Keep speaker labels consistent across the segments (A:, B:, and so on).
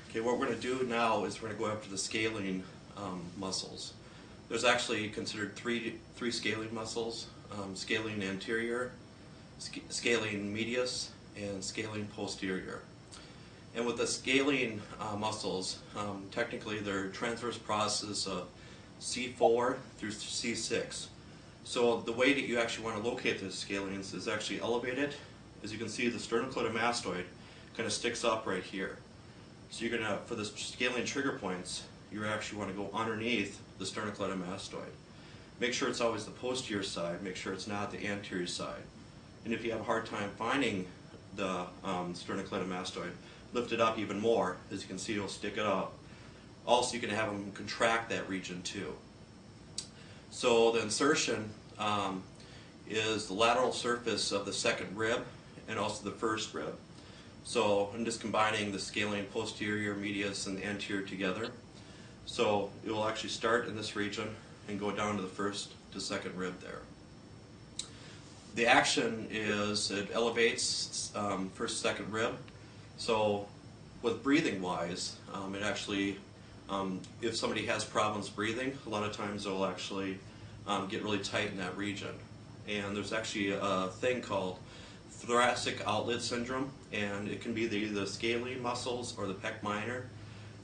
A: Okay, what we're going to do now is we're going to go after the scalene muscles. There's actually considered three scalene muscles: scalene anterior, scalene medius, and scalene posterior. And with the scalene muscles, technically they're transverse process of C4 through C6. So the way that you actually want to locate the scalenes is actually elevated. As you can see, the sternocleidomastoid kind of sticks up right here. So you're going to, for the scalene trigger points, you actually want to go underneath the sternocleidomastoid. Make sure it's always the posterior side, make sure it's not the anterior side. And if you have a hard time finding the sternocleidomastoid, lift it up even more. As you can see, it'll stick it up. Also, you can have them contract that region too. So the insertion is the lateral surface of the second rib and also the first rib. So I'm just combining the scalene posterior, medius, and anterior together. So it will actually start in this region and go down to the first to second rib there. The action is it elevates first, second rib. So with breathing wise, it actually, if somebody has problems breathing, a lot of times they'll actually get really tight in that region. And there's actually a thing called thoracic outlet syndrome, and it can be either the scalene muscles or the pec minor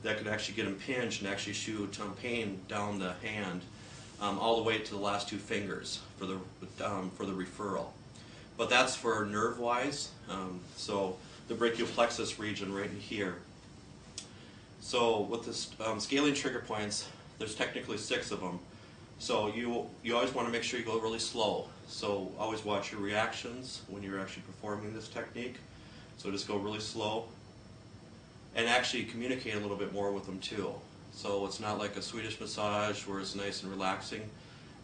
A: that could actually get impinged and actually shoot pain down the hand all the way to the last two fingers for the referral. But that's for nerve-wise, so the brachial plexus region right in here. So with the scalene trigger points, there's technically 6 of them. So you always want to make sure you go really slow. So always watch your reactions when you're actually performing this technique. So just go really slow. And actually communicate a little bit more with them too. So it's not like a Swedish massage where it's nice and relaxing.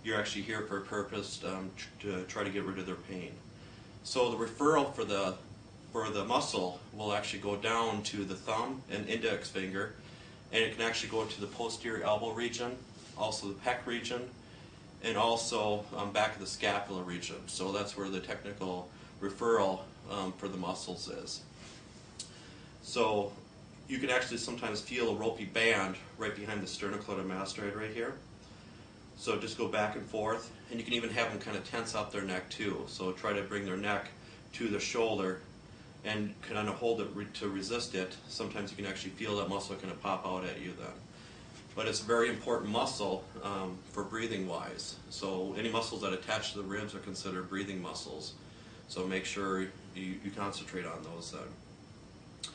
A: You're actually here for a purpose to try to get rid of their pain. So the referral for the muscle will actually go down to the thumb and index finger, and it can actually go to the posterior elbow region, also the pec region, and also back of the scapula region. So that's where the technical referral for the muscles is. So you can actually sometimes feel a ropey band right behind the sternocleidomastoid right here. So just go back and forth, and you can even have them kind of tense up their neck too. So try to bring their neck to the shoulder and kind of hold it to resist it. Sometimes you can actually feel that muscle kind of pop out at you then. But it's a very important muscle for breathing wise. So any muscles that attach to the ribs are considered breathing muscles. So make sure you concentrate on those then.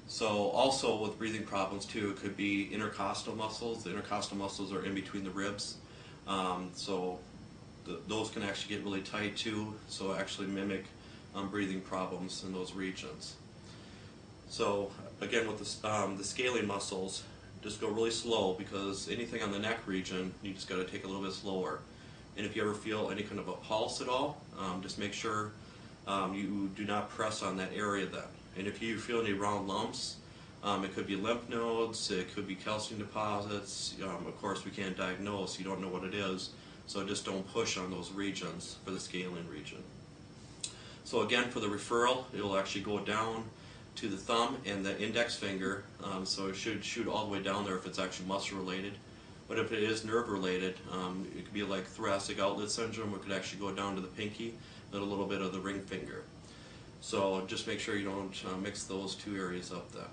A: So also with breathing problems too, it could be intercostal muscles. The intercostal muscles are in between the ribs. Those can actually get really tight too, so actually mimic breathing problems in those regions. So again, with the scalene muscles, just go really slow, because anything on the neck region, you just got to take a little bit slower. And if you ever feel any kind of a pulse at all, just make sure you do not press on that area then. And if you feel any round lumps, it could be lymph nodes, it could be calcium deposits. Of course, we can't diagnose, you don't know what it is, so just don't push on those regions for the scalene region. So again, for the referral, it will actually go down to the thumb and the index finger, so it should shoot all the way down there if it's actually muscle related. But if it is nerve related, it could be like thoracic outlet syndrome, it could actually go down to the pinky and a little bit of the ring finger. So just make sure you don't mix those two areas up then.